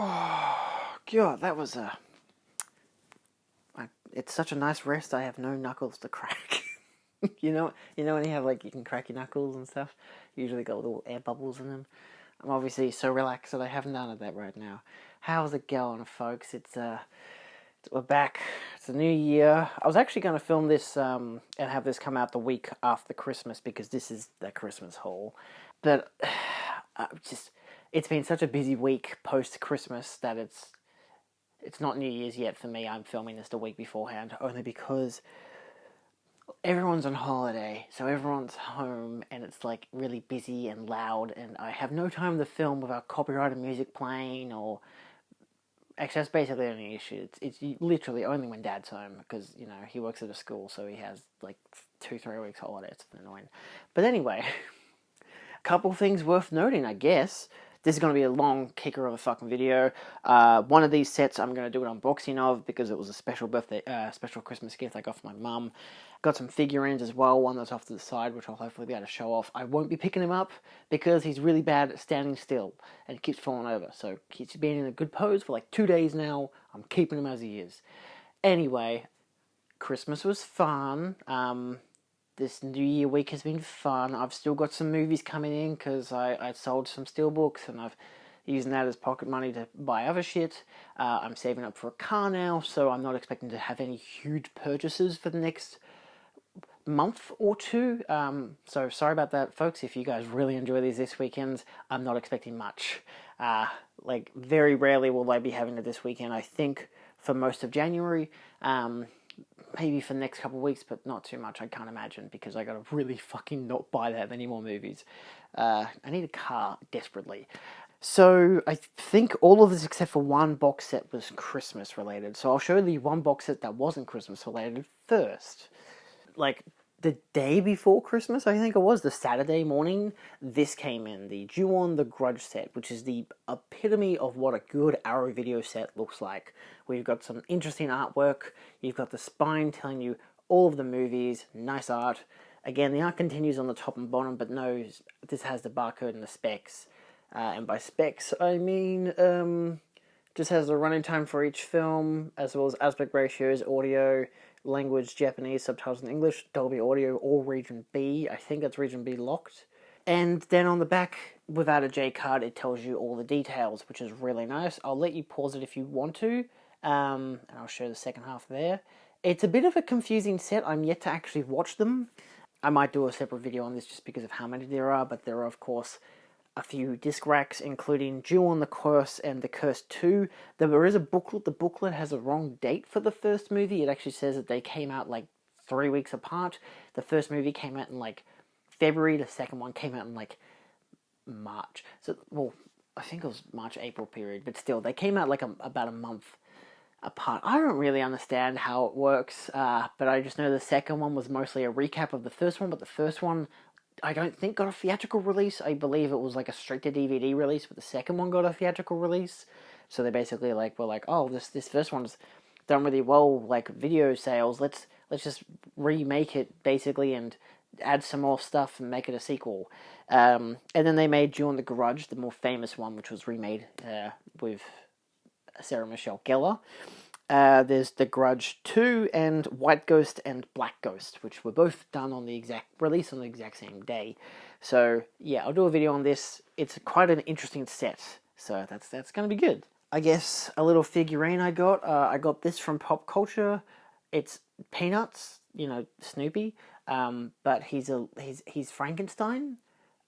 Oh, God, that was it's such a nice rest. I have no knuckles to crack. You know when you have like you can crack your knuckles and stuff. Usually got little air bubbles in them. I'm obviously so relaxed that I have none of that right now. How's it going, folks? We're back. It's a new year. I was actually going to film this and have this come out the week after Christmas because this is the Christmas haul. But it's been such a busy week post Christmas that it's not New Year's yet for me. I'm filming this the week beforehand only because everyone's on holiday, so everyone's home and it's like really busy and loud, and I have no time to film without copyrighted music playing or. Actually, that's basically the only issue. It's literally only when Dad's home because he works at a school, so he has like 2-3 weeks holiday. It's annoying, but anyway, a couple things worth noting, I guess. This is going to be a long kicker of a fucking video. One of these sets I'm going to do an unboxing of because it was a special special Christmas gift I got from my mum. Got some figurines as well, one that's off to the side, which I'll hopefully be able to show off. I won't be picking him up because he's really bad at standing still and he keeps falling over. So he's been in a good pose for like 2 days now. I'm keeping him as he is. Anyway, Christmas was fun. This New Year week has been fun. I've still got some movies coming in because I sold some steelbooks and I've using that as pocket money to buy other shit. I'm saving up for a car now, so I'm not expecting to have any huge purchases for the next month or two. So sorry about that, folks. If you guys really enjoy these this weekend, I'm not expecting much. Like very rarely will I be having it this weekend. I think for most of January. Maybe for the next couple of weeks, but not too much, I can't imagine, because I gotta really fucking not buy that many more movies. I need a car desperately. So, I think all of this except for one box set was Christmas related, so I'll show the one box set that wasn't Christmas related first. Like, the day before Christmas, I think it was, the Saturday morning, this came in, the Ju-On the Grudge set, which is the epitome of what a good Arrow video set looks like. We've got some interesting artwork, you've got the spine telling you all of the movies, nice art. Again, the art continues on the top and bottom, but no, this has the barcode and the specs. And by specs, I mean, just has the running time for each film, as well as aspect ratios, audio, language, Japanese, subtitles in English, Dolby Audio, or Region B. I think that's Region B locked. And then on the back, without a J card, it tells you all the details, which is really nice. I'll let you pause it if you want to, and I'll show the second half there. It's a bit of a confusing set. I'm yet to actually watch them. I might do a separate video on this just because of how many there are, but there are, of course, a few disc racks, including Ju-On the Curse and The Curse 2. There is a booklet. The booklet has a wrong date for the first movie. It actually says that they came out like 3 weeks apart. The first movie came out in like February. The second one came out in like March. So, well, I think it was March-April period, but still, they came out like about a month apart. I don't really understand how it works, but I just know the second one was mostly a recap of the first one, but the first one I don't think got a theatrical release. I believe it was like a straight to DVD release, but the second one got a theatrical release. So they basically were like, oh, this first one's done really well, like video sales. Let's just remake it basically and add some more stuff and make it a sequel. And then they made Ju-On the Grudge, the more famous one, which was remade with Sarah Michelle Gellar. There's The Grudge 2 and White Ghost and Black Ghost, which were both done on the exact release on the exact same day. So yeah, I'll do a video on this. It's quite an interesting set, so that's gonna be good. I guess a little figurine I got this from Pop Culture. It's Peanuts, Snoopy, but he's Frankenstein.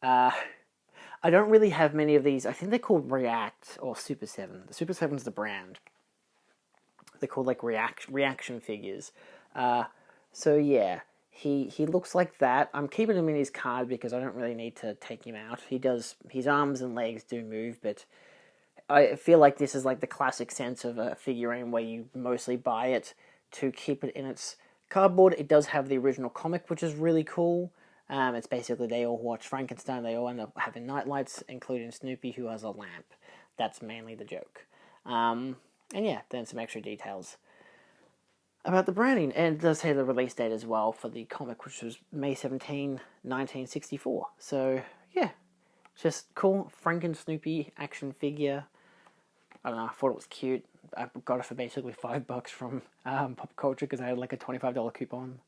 I don't really have many of these. I think they're called React or Super 7. The Super 7's the brand. They're called like reaction figures. So yeah, he looks like that. I'm keeping him in his card because I don't really need to take him out. His arms and legs do move, but I feel like this is like the classic sense of a figurine where you mostly buy it to keep it in its cardboard. It does have the original comic, which is really cool. It's basically they all watch Frankenstein. They all end up having nightlights, including Snoopy, who has a lamp. That's mainly the joke. And yeah, then some extra details about the branding. And it does say the release date as well for the comic, which was May 17, 1964. So, yeah, just cool Franken Snoopy action figure. I don't know, I thought it was cute. I got it for basically $5 from Pop Culture because I had like a $25 coupon.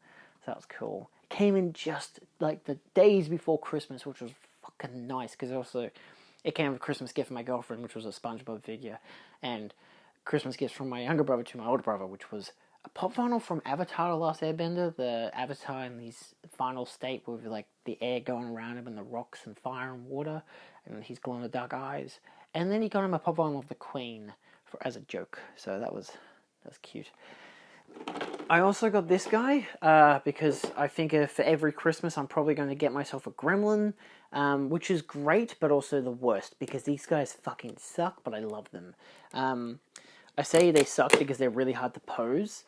So that was cool. It came in just like the days before Christmas, which was fucking nice because also it came with a Christmas gift from my girlfriend, which was a SpongeBob figure, and Christmas gifts from my younger brother to my older brother, which was a pop vinyl from Avatar: The Last Airbender, the Avatar in his final state with like the air going around him and the rocks and fire and water, and he's glow in the dark eyes. And then he got him a pop vinyl of the Queen as a joke, so that was cute. I also got this guy because I think for every Christmas I'm probably going to get myself a Gremlin, which is great, but also the worst because these guys fucking suck, but I love them. I say they suck because they're really hard to pose.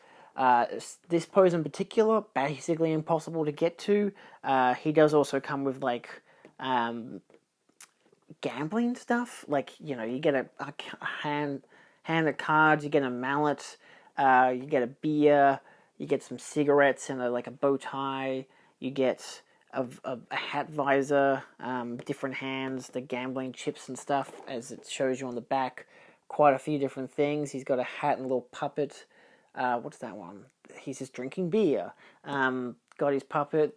This pose in particular, basically impossible to get to. He does also come with like gambling stuff, like, you know, you get a hand of cards, you get a mallet, you get a beer, you get some cigarettes and a bow tie, you get a hat visor, different hands, the gambling chips and stuff, as it shows you on the back, quite a few different things. He's got a hat and a little puppet. What's that one? He's just drinking beer. Got his puppet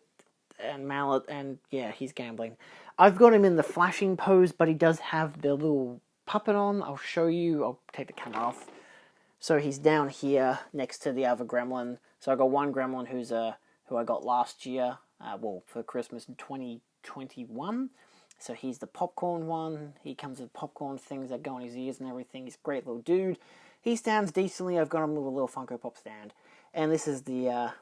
and mallet, and yeah, he's gambling. I've got him in the flashing pose, but he does have the little puppet on. I'll show you. I'll take the camera off. So he's down here next to the other gremlin. So I got one gremlin who I got last year, for Christmas in 2021. So he's the popcorn one. He comes with popcorn things that go on his ears and everything. He's a great little dude. He stands decently. I've got him with a little Funko Pop stand. And this is the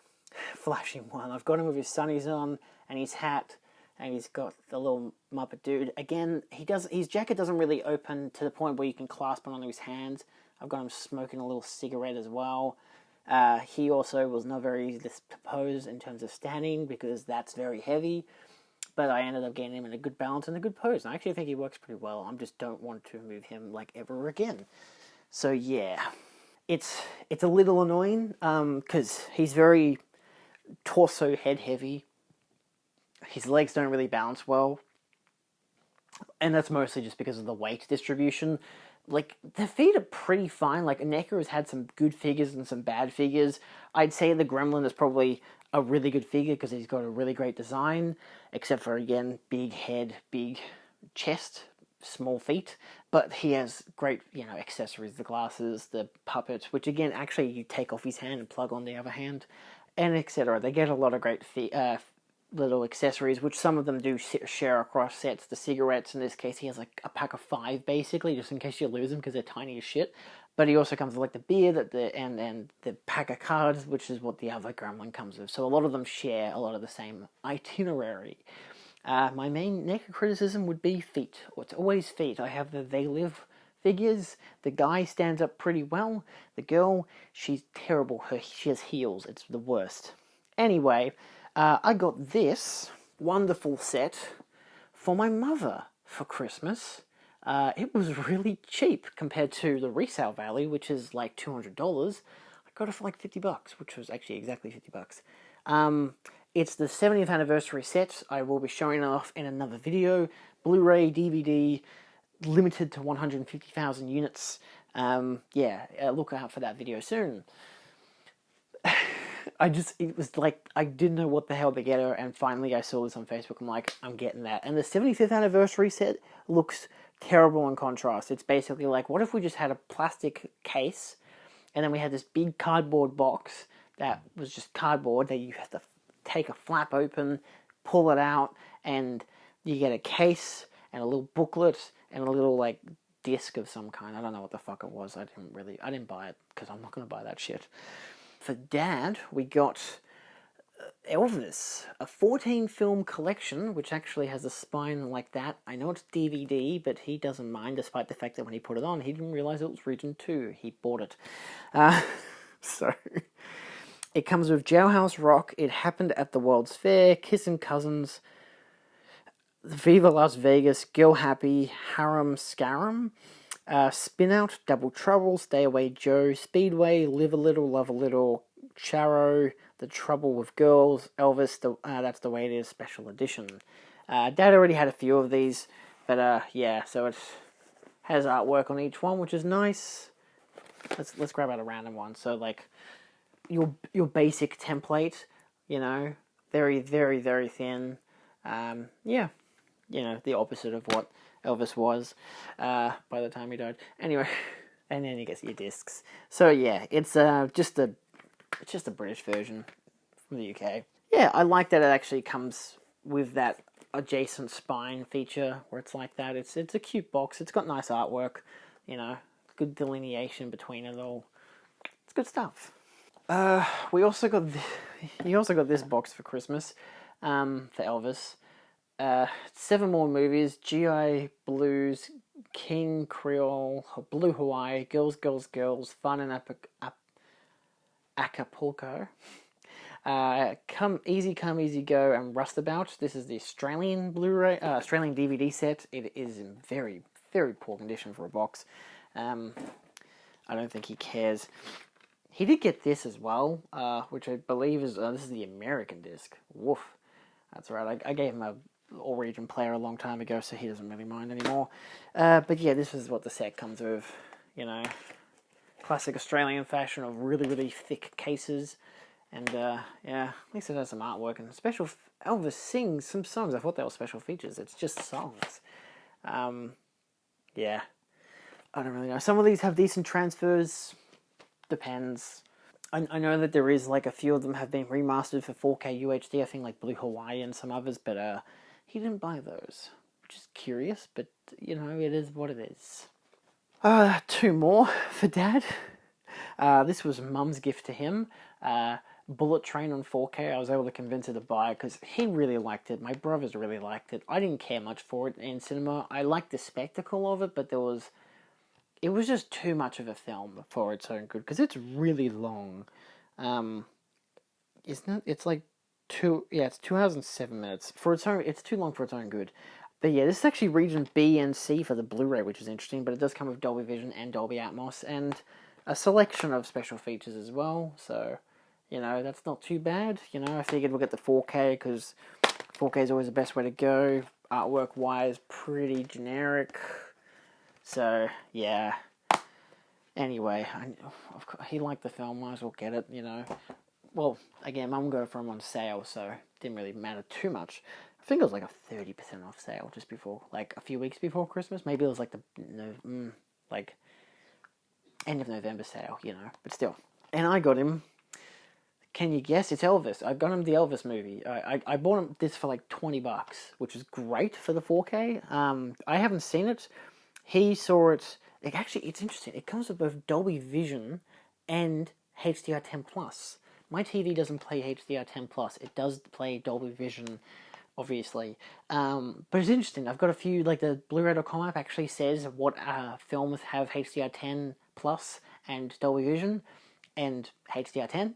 flashing one. I've got him with his sunnies on and his hat. And he's got the little Muppet dude. Again, his jacket doesn't really open to the point where you can clasp it onto his hands. I've got him smoking a little cigarette as well. He also was not very easy to pose in terms of standing because that's very heavy. But I ended up getting him in a good balance and a good pose. And I actually think he works pretty well. I just don't want to move him like ever again. So yeah, it's a little annoying because he's very torso head heavy. His legs don't really balance well, and that's mostly just because of the weight distribution. Like, the feet are pretty fine. Like, NECA has had some good figures and some bad figures. I'd say the Gremlin is probably a really good figure because he's got a really great design, except for, again, big head, big chest, small feet. But he has great, accessories, the glasses, the puppet, which, again, actually you take off his hand and plug on the other hand, and etc. They get a lot of great little accessories, which some of them do share across sets. The cigarettes, in this case, he has like a pack of 5, basically, just in case you lose them because they're tiny as shit. But he also comes with like the beer and the pack of cards, which is what the other Gremlin comes with. So a lot of them share a lot of the same itinerary. My main NECA criticism would be feet. It's always feet. I have the They Live figures. The guy stands up pretty well. The girl, she's terrible. She has heels. It's the worst. Anyway, I got this wonderful set for my mother for Christmas. It was really cheap compared to the resale value, which is like $200. I got it for like $50, which was actually exactly $50. It's the 70th anniversary set. I will be showing it off in another video. Blu-ray, DVD, limited to 150,000 units. Look out for that video soon. It was like, I didn't know what the hell to get her, and finally I saw this on Facebook. I'm like, I'm getting that. And the 75th anniversary set looks terrible in contrast. It's basically like, what if we just had a plastic case, and then we had this big cardboard box that was just cardboard that you have to take a flap open, pull it out, and you get a case and a little booklet and a little like disc of some kind. I don't know what the fuck it was. I didn't buy it because I'm not going to buy that shit. For Dad, we got Elvis, a 14-film collection, which actually has a spine like that. I know it's DVD, but he doesn't mind, despite the fact that when he put it on, he didn't realize it was Region 2. He bought it. So, it comes with Jailhouse Rock, It Happened at the World's Fair, Kissin' Cousins, Viva Las Vegas, Girl Happy, Harem Scarum, Spin Out, Double Trouble, Stay Away Joe, Speedway, Live a Little, Love a Little, Charo, The Trouble with Girls, Elvis, That's the Way It Is, Special Edition. Dad already had a few of these, but so it Has artwork on each one, which is nice. Let's grab out a random one. So like your basic template, you know, very, very, very thin. Yeah, you know, the opposite of what Elvis was by the time he died. Anyway, and then you get your discs. So yeah, it's just a British version from the UK. Yeah, I like that it actually comes with that adjacent spine feature where it's like that. It's a cute box. It's got nice artwork, you know, good delineation between it all. It's good stuff. We also got you also got this box for Christmas, for Elvis. 7 more movies: GI Blues, King Creole, Blue Hawaii, Girls, Girls, Girls, Fun in Acapulco. Come Easy Go, and Rustabout. This is the Australian Blu-ray, Australian DVD set. It is in very, very poor condition for a box. I don't think he cares. He did get this as well, which I believe is this is the American disc. Woof, that's right. I gave him a all-region player a long time ago, so he doesn't really mind anymore. But yeah, this is what the set comes with. You know, classic Australian fashion of really, really thick cases. And, yeah, at least it has some artwork and special... Elvis sings some songs. I thought they were special features. It's just songs. Yeah. I don't really know. Some of these have decent transfers. Depends. I know that there is, like, a few of them have been remastered for 4K UHD. I think, like, Blue Hawaii and some others. But, he didn't buy those. Which is curious. But, you know, it is what it is. 2 more for Dad. This was Mum's gift to him. Bullet Train on 4K. I was able to convince her to buy it because he really liked it. My brothers really liked it. I didn't care much for it in cinema. I liked the spectacle of it, but it was just too much of a film for its own good because it's really long. Isn't it? It's like it's 2 hours and 7 minutes. For its own, it's too long for its own good. But yeah, this is actually region B and C for the Blu-ray, which is interesting, but it does come with Dolby Vision and Dolby Atmos and a selection of special features as well, so, you know, that's not too bad. You know, I figured we'll get the 4K, because 4K is always the best way to go. Artwork-wise, pretty generic. So, yeah. Anyway, he liked the film, might as well get it, you know. Well, again, Mum got it from on sale, so it didn't really matter too much. I think it was like a 30% off sale just before, like, a few weeks before Christmas. Maybe it was like end of November sale, you know, but still. And I got him, can you guess? It's Elvis. I got him the Elvis movie. I bought him this for like $20, which is great for the 4K. I haven't seen it. He saw it. It's interesting. It comes with both Dolby Vision and HDR10+. My TV doesn't play HDR10+. It does play Dolby Vision, obviously. But it's interesting. I've got a few, like the Blu-ray.com app actually says what films have HDR10 Plus and Dolby Vision and HDR10,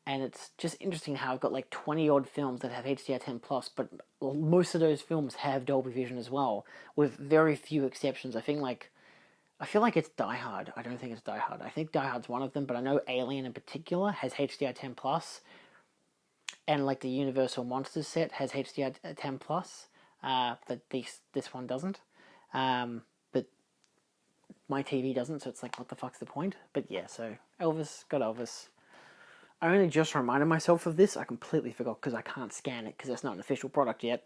and it's just interesting how I've got like 20 odd films that have HDR10 Plus, but most of those films have Dolby Vision as well, with very few exceptions. I feel like it's Die Hard. I don't think it's Die Hard. I think Die Hard's one of them, but I know Alien in particular has HDR10 Plus, and like the Universal Monsters set has HDR10 Plus, but this one doesn't. But my TV doesn't, so it's like, what the fuck's the point? But yeah, so Elvis, got Elvis. I only just reminded myself of this. I completely forgot because I can't scan it because it's not an official product yet.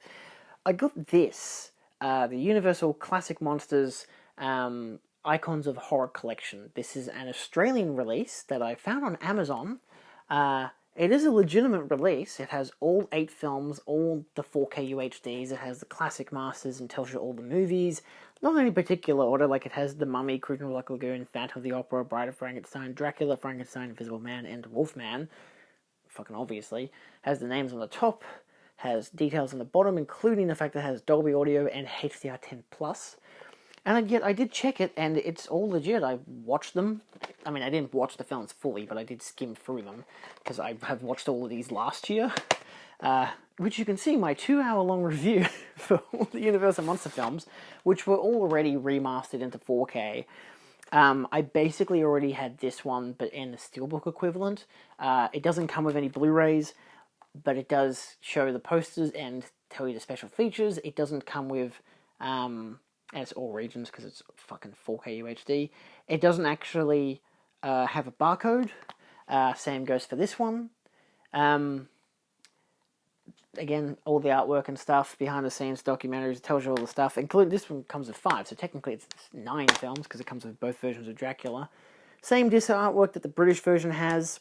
I got this, the Universal Classic Monsters Icons of Horror Collection. This is an Australian release that I found on Amazon. It is a legitimate release. It has all 8 films, all the 4K UHDs. It has the classic masters and tells you all the movies. Not in any particular order, like it has The Mummy, Creature of the Black Lagoon, Phantom of the Opera, Bride of Frankenstein, Dracula, Frankenstein, Invisible Man, and Wolfman. Fucking obviously. Has the names on the top, has details on the bottom, including the fact that it has Dolby Audio and HDR10+. And yet I did check it, and it's all legit. I watched them. I mean, I didn't watch the films fully, but I did skim through them, because I have watched all of these last year. Which you can see my 2-hour-long review for all the Universal Monster films, which were already remastered into 4K. I basically already had this one, but in the Steelbook equivalent. It doesn't come with any Blu-rays, but it does show the posters and tell you the special features. It doesn't come with and it's all regions because it's fucking 4K UHD. It doesn't actually have a barcode. Same goes for this one. Again, all the artwork and stuff, behind the scenes documentaries, tells you all the stuff, including this one comes with 5, so technically it's 9 films because it comes with both versions of Dracula. Same disc artwork that the British version has.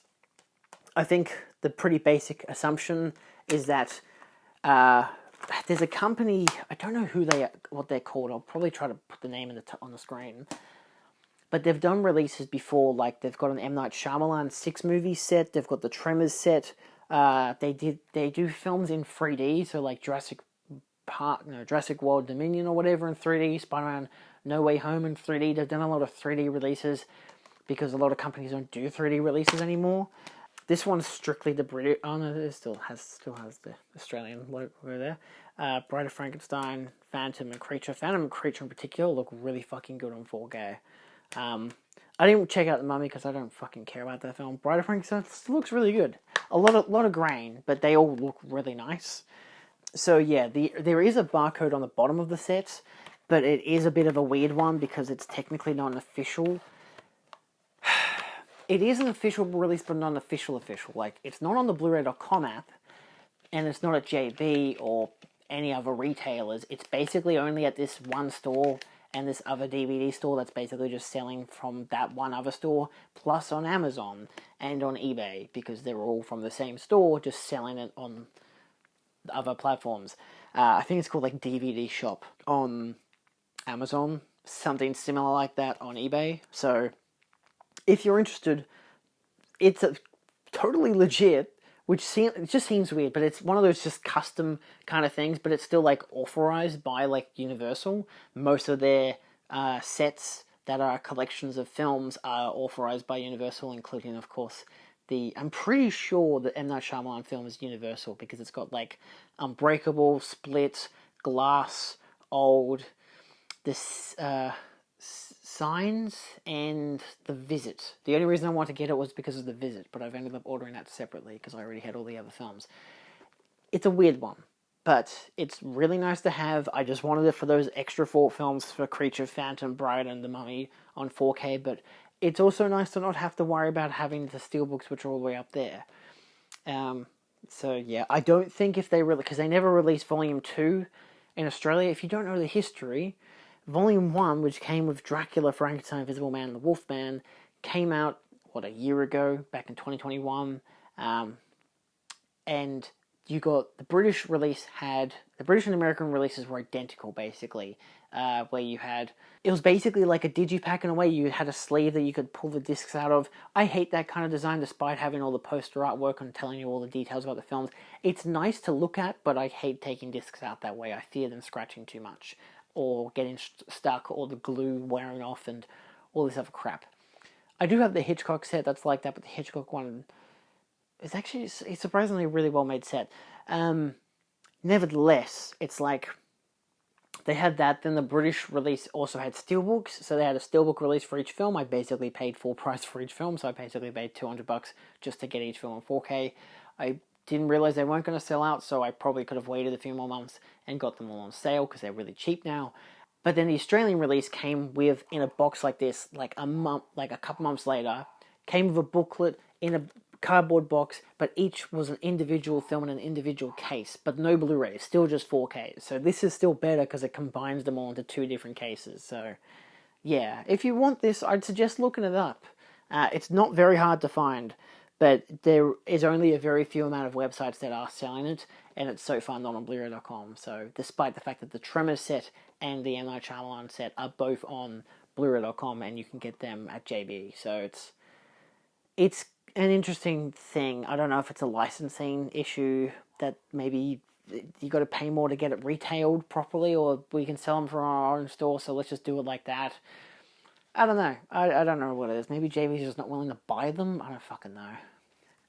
I think the pretty basic assumption is that there's a company, I don't know what they're called, I'll probably try to put the name on the screen, but they've done releases before, like they've got an M. Night Shyamalan 6 movie set, they've got the Tremors set, they do films in 3D, so like Jurassic World Dominion or whatever in 3D, Spider-Man No Way Home in 3D. They've done a lot of 3D releases because a lot of companies don't do 3D releases anymore. This one's strictly the British. Oh no, it still has the Australian logo there. Bride of Frankenstein, Phantom and Creature. Phantom and Creature in particular look really fucking good on 4K. I didn't check out The Mummy because I don't fucking care about that film. Bride of Frankenstein still looks really good. A lot of grain, but they all look really nice. So yeah, there is a barcode on the bottom of the set, but it is a bit of a weird one because it's technically not an official. It is an official release, but not an official. Like, it's not on the Bluray.com app, and it's not at JB or any other retailers. It's basically only at this one store and this other DVD store that's basically just selling from that one other store, plus on Amazon and on eBay, because they're all from the same store, just selling it on other platforms. I think it's called like DVD Shop on Amazon, something similar like that on eBay. So if you're interested, it's totally legit, it just seems weird, but it's one of those just custom kind of things, but it's still like authorized by like Universal. Most of their sets that are collections of films are authorized by Universal, including, of course, I'm pretty sure the M. Night Shyamalan film is Universal because it's got like Unbreakable, Split, Glass, Old, this Signs, and The Visit. The only reason I wanted to get it was because of The Visit, but I've ended up ordering that separately because I already had all the other films. It's a weird one, but it's really nice to have. I just wanted it for those extra 4 films for Creature, Phantom, Bride, and The Mummy on 4K, but it's also nice to not have to worry about having the steelbooks, which are all the way up there. So yeah, I don't think if they because they never released Volume 2 in Australia. If you don't know the history, Volume 1, which came with Dracula, Frankenstein, Invisible Man, and the Wolfman, came out, a year ago, back in 2021, and you got the British and American releases were identical, basically, where it was basically like a digipack in a way. You had a sleeve that you could pull the discs out of. I hate that kind of design, despite having all the poster artwork and telling you all the details about the films. It's nice to look at, but I hate taking discs out that way. I fear them scratching too much, or getting stuck, or the glue wearing off, and all this other crap. I do have the Hitchcock set that's like that, but the Hitchcock one is actually a surprisingly really well made set. Nevertheless, it's like they had that. Then the British release also had steelbooks, so they had a steelbook release for each film. I basically paid full price for each film, so I basically paid $200 just to get each film in 4K. I didn't realize they weren't going to sell out, so I probably could have waited a few more months and got them all on sale because they're really cheap now. But then the Australian release came with, in a box like this, like a couple months later, came with a booklet in a cardboard box, but each was an individual film in an individual case, but no Blu-ray, still just 4K. So this is still better because it combines them all into 2 different cases. So yeah, if you want this, I'd suggest looking it up. It's not very hard to find, but there is only a very few amount of websites that are selling it, and it's so far not on Bluray.com. So despite the fact that the Tremors set and the M. Night Shyamalan set are both on Bluray.com, and you can get them at JB. So it's an interesting thing. I don't know if it's a licensing issue that maybe you got to pay more to get it retailed properly, or we can sell them from our own store, so let's just do it like that. I don't know. I don't know what it is. Maybe JB's just not willing to buy them. I don't fucking know.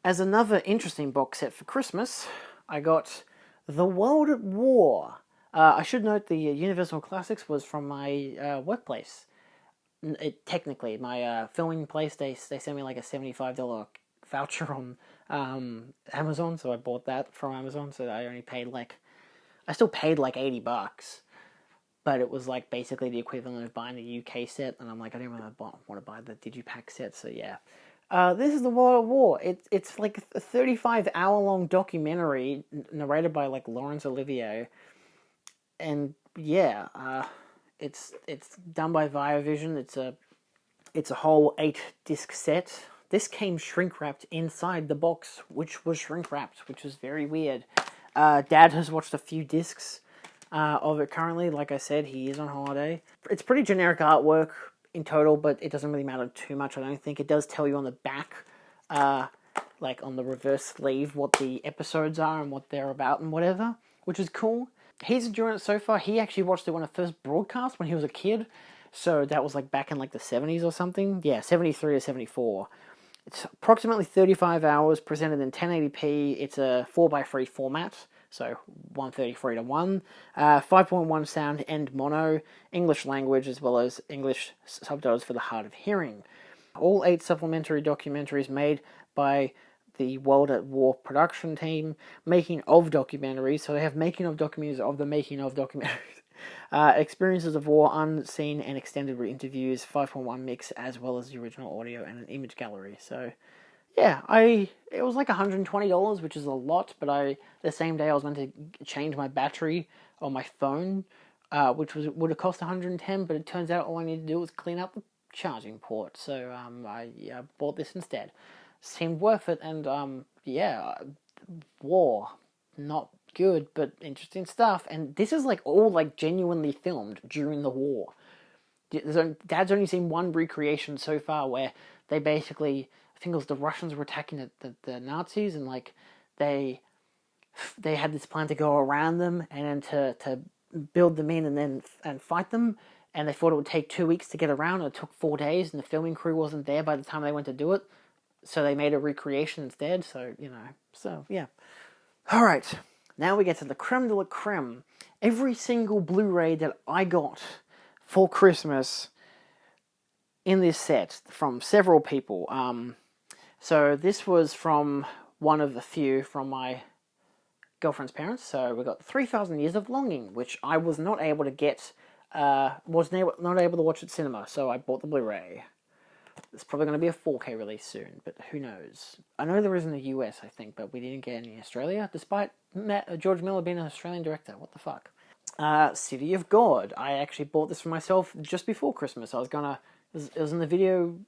As another interesting box set for Christmas, I got The World at War. I should note the Universal Classics was from my workplace. Technically, my filming place, they sent me like a $75 voucher on Amazon, so I bought that from Amazon, so I only paid I still paid like $80. but it was like basically the equivalent of buying the UK set, and I'm like, I don't really want to buy the Digipack set, so yeah. This is the World at War. It's like a 35-hour-long documentary narrated by like Laurence Olivier, and yeah, it's done by Viavision. It's a whole 8-disc set. This came shrink wrapped inside the box, which was shrink wrapped, which was very weird. Dad has watched a few discs of it currently. Like I said, he is on holiday. It's pretty generic artwork in total, but it doesn't really matter too much, I don't think. It does tell you on the back, like on the reverse sleeve, what the episodes are and what they're about and whatever, which is cool. He's enjoying it so far. He actually watched it when it first broadcast when he was a kid, so that was like back in like the 70s or something. Yeah, 73 or 74. It's approximately 35 hours, presented in 1080p. It's a 4x3 format, so 133:1. 5.1 sound and mono, English language, as well as English subtitles for the hard of hearing. All 8 supplementary documentaries made by the World at War production team, making of documentaries. So they have making of documentaries of the making of documentaries. Experiences of war, unseen and extended interviews, 5.1 mix, as well as the original audio and an image gallery. So, yeah, it was like $120, which is a lot, but the same day I was meant to change my battery on my phone, which would have cost $110, but it turns out all I needed to do was clean up the charging port. So I bought this instead. Seemed worth it, and yeah, war, not good, but interesting stuff. And this is like all like genuinely filmed during the war. Dad's only seen one recreation so far where they basically, I think it was the Russians were attacking the Nazis, and like they had this plan to go around them and then to build them in and fight them. And they thought it would take 2 weeks to get around, and it took 4 days, and the filming crew wasn't there by the time they went to do it. So they made a recreation instead, so, yeah. Alright, now we get to the creme de la creme. Every single Blu-ray that I got for Christmas in this set from several people. So this was from one of the few from my girlfriend's parents. So we got 3,000 Years of Longing, which I was not able to get, not able to watch at cinema, so I bought the Blu-ray. It's probably going to be a 4K release soon, but who knows? I know there is in the US, I think, but we didn't get any in Australia, despite George Miller being an Australian director. What the fuck? City of God. I actually bought this for myself just before Christmas. I was gonna... It was in the video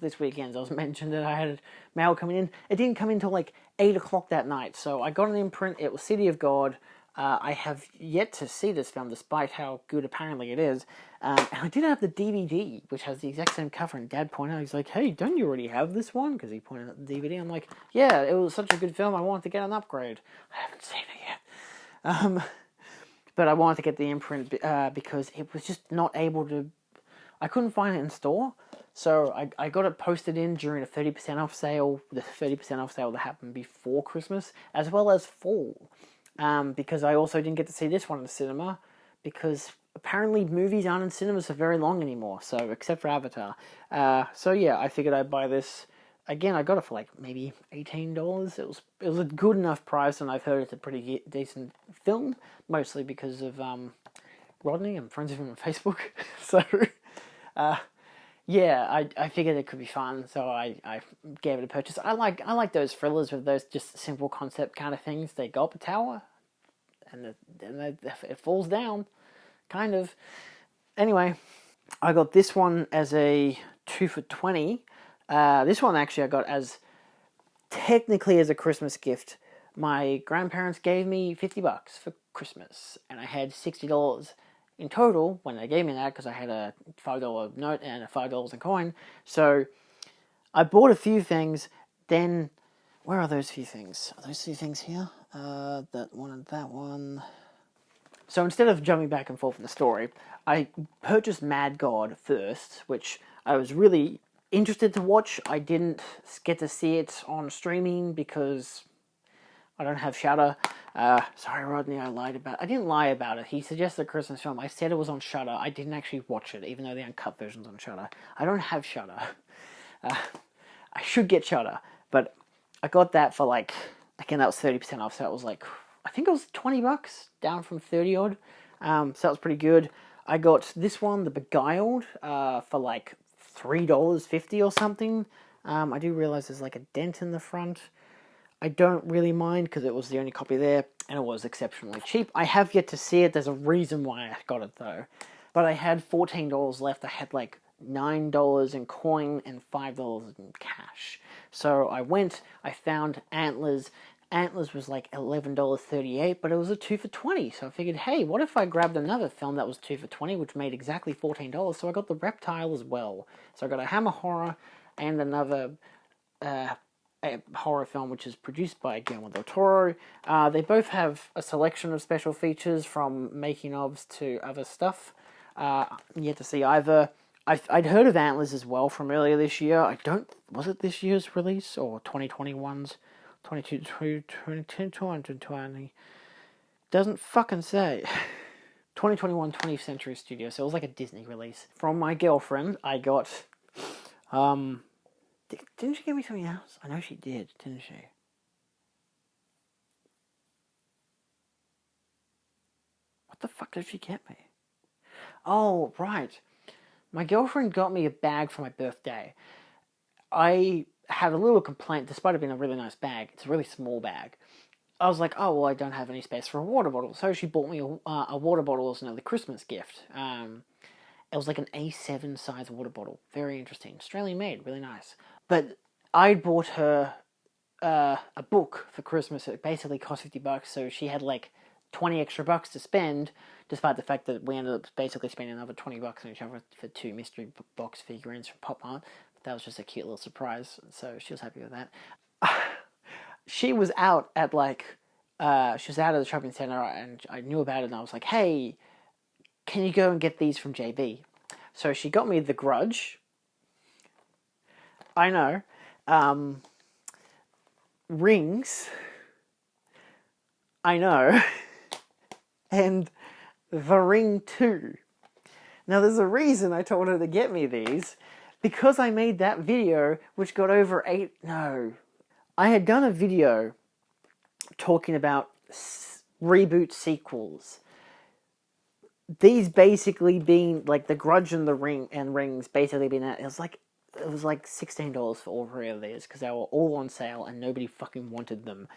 this weekend. I was mentioned that I had mail coming in. It didn't come in until like 8 o'clock that night, so I got an imprint. It was City of God. I have yet to see this film, despite how good apparently it is. And I did have the DVD, which has the exact same cover, and Dad pointed out, he's like, hey, don't you already have this one? Because he pointed at the DVD. I'm like, yeah, it was such a good film, I wanted to get an upgrade. I haven't seen it yet. But I wanted to get the imprint because it was just not able to... I couldn't find it in store, so I got it posted in during a 30% off sale, the 30% off sale that happened before Christmas, as well as fall. Because I also didn't get to see this one in the cinema, because apparently movies aren't in cinemas for very long anymore, so except for Avatar. So yeah, I figured I'd buy this. Again, I got it for like maybe $18. It was a good enough price, and I've heard it's a pretty decent film, mostly because of Rodney. I'm friends with him on Facebook, so yeah, I figured it could be fun, so I gave it a purchase. I like those thrillers with those just simple concept kind of things. They go up a tower, and then it falls down, kind of. Anyway, I got this one as a 2 for $20. This one actually I got technically as a Christmas gift. My grandparents gave me $50 for Christmas, and I had $60 in total when they gave me that, because I had a $5 note and a $5 in coin. So I bought a few things. Then, where are those few things? Are those few things here? That one and that one. So instead of jumping back and forth in the story, I purchased Mad God first, which I was really interested to watch. I didn't get to see it on streaming because I don't have Shudder. Sorry, Rodney, I didn't lie about it. He suggested a Christmas film. I said it was on Shudder. I didn't actually watch it, even though the uncut version's on Shudder. I don't have Shudder. I should get Shudder, but I got that for again, that was 30% off, so it was I think it was $20, down from 30 odd. So that was pretty good. I got this one, The Beguiled, for like $3.50 or something. I do realise there's like a dent in the front. I don't really mind because it was the only copy there and it was exceptionally cheap. I have yet to see it. There's a reason why I got it though. But I had $14 left. I had like $9 in coin and $5 in cash. So I went, I found Antlers. Antlers was like $11.38, but it was a 2 for $20. So I figured, hey, what if I grabbed another film that was 2 for $20, which made exactly $14? So I got The Reptile as well. So I got a Hammer Horror and another a horror film which is produced by Guillermo del Toro. They both have a selection of special features from making ofs to other stuff. Yet to see either. I'd heard of Antlers as well from earlier this year. Was it this year's release or 2021's? 2020. Doesn't fucking say. 2021 20th Century Studio, so it was like a Disney release. From my girlfriend, I got, didn't she give me something else? I know she did, didn't she? What the fuck did she get me? Oh, right. My girlfriend got me a bag for my birthday. I had a little complaint, despite it being a really nice bag. It's a really small bag. I was like, oh, well, I don't have any space for a water bottle. So she bought me a water bottle as another Christmas gift. It was like an A7 size water bottle. Very interesting. Australian made, really nice. But I bought her a book for Christmas. It basically cost $50, so she had like 20 extra bucks to spend, despite the fact that we ended up basically spending another $20 on each other for 2 mystery box figurines from Pop Mart. That was just a cute little surprise, so she was happy with that. She was out at she was out of the shopping centre, and I knew about it, and I was like, hey, can you go and get these from JB? So she got me The Grudge. I know. Rings. I know. And The Ring 2. Now, there's a reason I told her to get me these. Because I made that video, which got over I had done a video talking about reboot sequels. These basically being, like, The Grudge and The Ring and Rings basically being that. It was like $16 for all 3 of these, because they were all on sale and nobody fucking wanted them.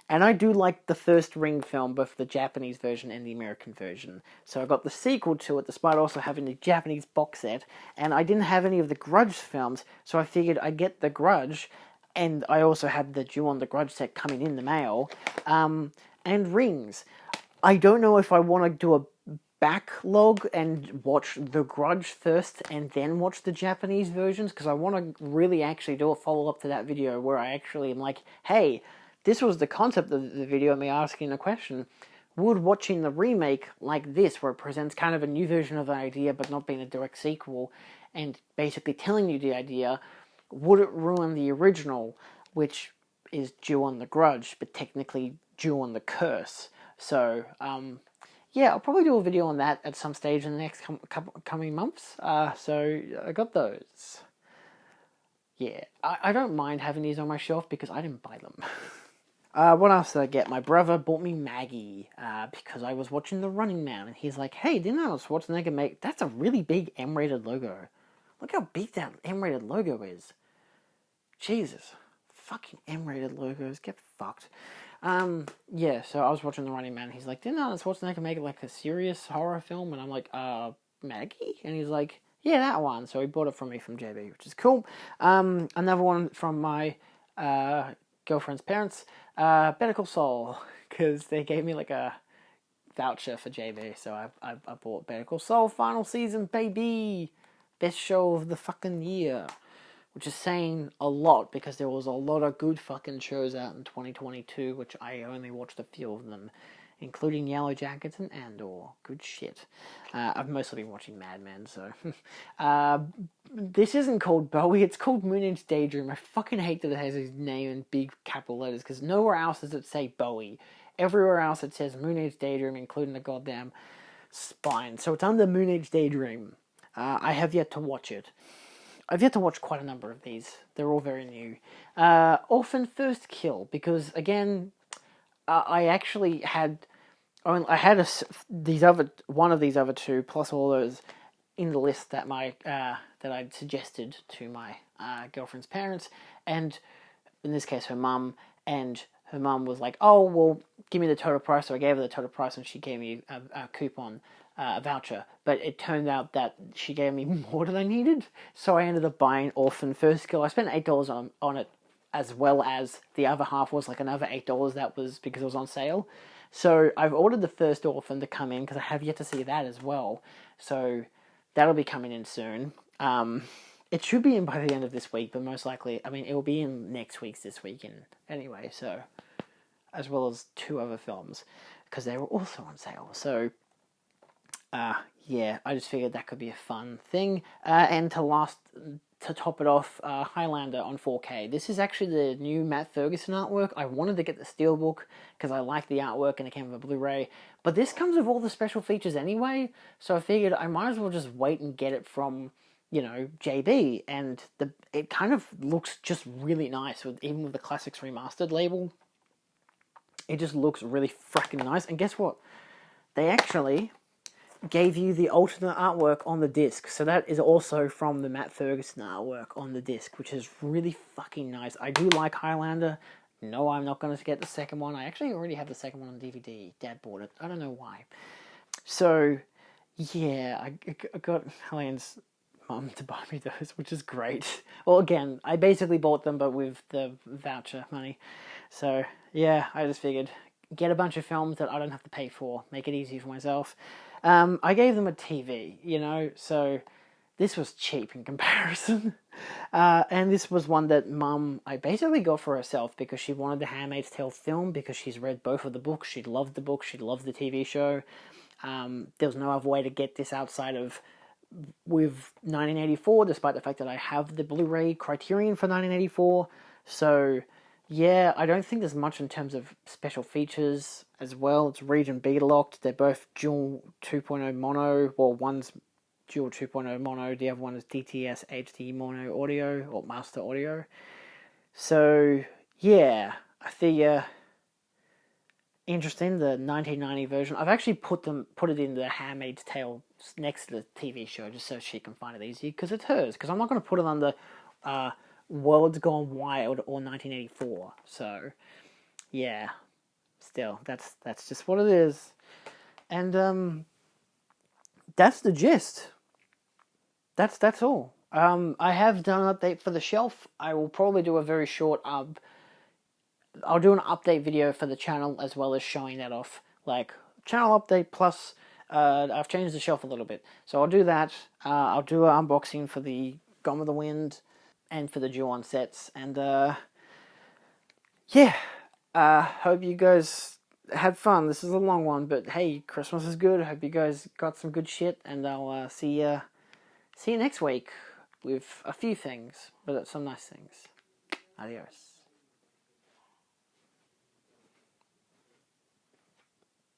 And I do like the first Ring film, both the Japanese version and the American version. So I got the sequel to it, despite also having the Japanese box set. And I didn't have any of the Grudge films, so I figured I'd get the Grudge. And I also had the Ju-on the Grudge set coming in the mail. And Rings. I don't know if I want to do a backlog and watch The Grudge first and then watch the Japanese versions, because I want to really actually do a follow-up to that video where I actually am like, hey, this was the concept of the video, me asking the question, would watching the remake like this, where it presents kind of a new version of an idea but not being a direct sequel, and basically telling you the idea, would it ruin the original, which is Ju-on the Grudge, but technically Ju-on the Curse? So, yeah, I'll probably do a video on that at some stage in the next coming months. So I got those. Yeah, I don't mind having these on my shelf because I didn't buy them. What else did I get? My brother bought me Maggie because I was watching The Running Man, and he's like, hey, didn't Arnold Schwarzenegger make... That's a really big M-rated logo. Look how big that M-rated logo is. Jesus. Fucking M-rated logos. Get fucked. Yeah, so I was watching The Running Man, and he's like, didn't Arnold Schwarzenegger make like a serious horror film? And I'm like, Maggie? And he's like, yeah, that one. So he bought it from me from JB, which is cool. Another one from my girlfriend's parents, Better Call Saul, because they gave me like a voucher for JB, so I bought Better Call Saul final season, baby! Best show of the fucking year. Which is saying a lot, because there was a lot of good fucking shows out in 2022, which I only watched a few of them, including Yellow Jackets and Andor. Good shit. I've mostly been watching Mad Men, so... this isn't called Bowie, it's called Moon Age Daydream. I fucking hate that it has his name in big capital letters, because nowhere else does it say Bowie. Everywhere else it says Moon Age Daydream, including the goddamn spine. So it's under Moon Age Daydream. I have yet to watch it. I've yet to watch quite a number of these. They're all very new. Orphan First Kill, because, again, I actually had I had one of these other two, plus all those in the list that that I'd suggested to my girlfriend's parents, and in this case her mum, and her mum was like, "Oh, well, give me the total price." So I gave her the total price, and she gave me a coupon, a voucher. But it turned out that she gave me more than I needed, so I ended up buying Orphan First Kill. I spent $8 on it, as well as the other half was like another $8. That was because it was on sale. So I've ordered the first Orphan to come in because I have yet to see that as well. So that'll be coming in soon. It should be in by the end of this week, but most likely, I mean, it will be in next week's this weekend anyway. So, as well as two other films, because they were also on sale. So, yeah, I just figured that could be a fun thing. And to top it off, Highlander on 4K. This is actually the new Matt Ferguson artwork. I wanted to get the Steelbook because I like the artwork and it came with a Blu-ray. But this comes with all the special features anyway, so I figured I might as well just wait and get it from, JB. And it kind of looks just really nice, even with the Classics Remastered label. It just looks really freaking nice. And guess what? They actually gave you the alternate artwork on the disc. So that is also from the Matt Ferguson artwork on the disc, which is really fucking nice. I do like Highlander. No, I'm not going to get the second one. I actually already have the second one on DVD. Dad bought it. I don't know why. So, yeah, I got Helene's mum to buy me those, which is great. Well, again, I basically bought them, but with the voucher money. So, yeah, I just figured, get a bunch of films that I don't have to pay for. Make it easy for myself. I gave them a TV, so this was cheap in comparison. And this was one that Mum, I basically got for herself because she wanted the Handmaid's Tale film because she's read both of the books. She loved the book. She loved the TV show. There was no other way to get this outside of with 1984, despite the fact that I have the Blu-ray Criterion for 1984. So, yeah, I don't think there's much in terms of special features as well. It's region beta locked. They're both dual 2.0 mono. Well, one's dual 2.0 mono. The other one is DTS HD mono audio or master audio. So, yeah, I think interesting, the 1990 version. I've actually put it in the Handmaid's Tale next to the TV show just so she can find it easy because it's hers. Because I'm not going to put it under World's Gone Wild or 1984. So, yeah, still, that's just what it is. And that's the gist. That's all. I have done an update for the shelf. I will probably do a very short I'll do an update video for the channel as well as showing that off. Like, channel update plus I've changed the shelf a little bit. So I'll do that. I'll do an unboxing for the Gone with the Wind and for the Ju-On sets. And yeah, hope you guys had fun. This is a long one, but hey, Christmas is good. I hope you guys got some good shit. And I'll see you next week with a few things, but some nice things. Adios.